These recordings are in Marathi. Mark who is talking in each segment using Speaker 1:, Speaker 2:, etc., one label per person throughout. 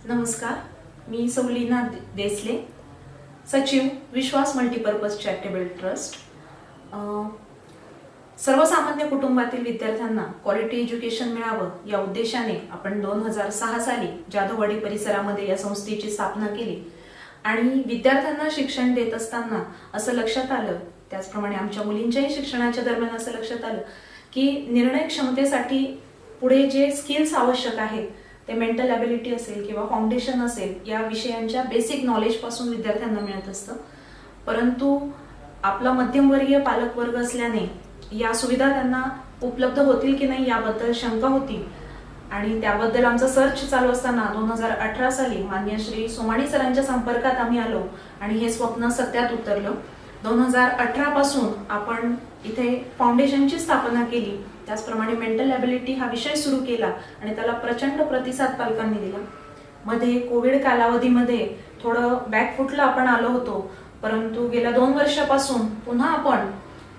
Speaker 1: नमस्कार, मी सौलीना देसले, सचिव विश्वास मल्टीपर्पज चॅरिटेबल ट्रस्ट। सर्वसामान्य कुटुंबातील विद्यार्थ्यांना क्वालिटी एज्युकेशन मिळावं या उद्देशाने आपण 2006 साली जाधववाडी परिसरामध्ये या संस्थेची स्थापना केली आणि विद्यार्थ्यांना शिक्षण देत असताना असं लक्षात आलं, त्याचप्रमाणे आमच्या मुलींच्याही शिक्षणाच्या दरम्यान असं लक्षात आलं की निर्णय क्षमतेसाठी पुढे जे स्किल्स आवश्यक आहेत ते मेंटल ॲबिलिटी असेल किंवा फाउंडेशन असेल या विषयांच्या बेसिक नॉलेज पासून विद्यार्थ्यांना मिळत असतं। परंतु आपला मध्यमवर्गीय पालकवर्ग असल्याने या सुविधा त्यांना उपलब्ध होतील की नाही याबद्दल शंका होती आणि त्याबद्दल आमचा सर्च चालू असताना 2018 साली माननीय श्री सोमाणी सरांच्या संपर्कात आम्ही आलो आणि हे स्वप्न सत्यात उतरलं। 2018 पासून आपण इथे फाउंडेशनची स्थापना केली, त्याचप्रमाणे मेंटल ॲबिलिटी हा विषय सुरू केला आणि त्याला प्रचंड प्रतिसाद पालकांनी दिला। मध्ये कोविड कालावधीमध्ये थोडं बॅकफुटला आपण आलो होतो, परंतु गेल्या 2 वर्षापासून पुन्हा आपण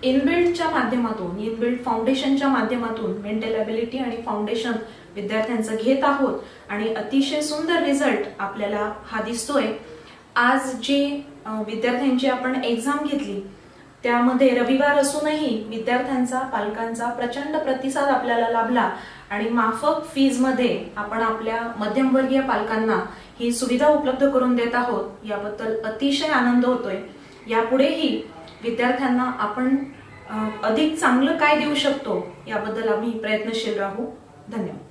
Speaker 1: इनबिल्डच्या माध्यमातून इनबिल्ड फाउंडेशनच्या माध्यमातून मेंटल ॲबिलिटी आणि फाउंडेशन विद्यार्थ्यांचं घेत आहोत आणि अतिशय सुंदर रिझल्ट आपल्याला हा दिसतोय। आज जी विद्यार्थ्यांची आपण एक्झाम घेतली त्यामध्ये रविवार असूनही विद्यार्थ्यांचा पालकांचा प्रचंड प्रतिसाद आपल्याला लाभला आणि माफक फीजमध्ये आपण आपल्या मध्यमवर्गीय पालकांना ही सुविधा उपलब्ध करून देत आहोत, याबद्दल अतिशय आनंद होतोय। यापुढेही विद्यार्थ्यांना आपण अधिक चांगलं काय देऊ शकतो याबद्दल आम्ही प्रयत्नशील राहू। धन्यवाद।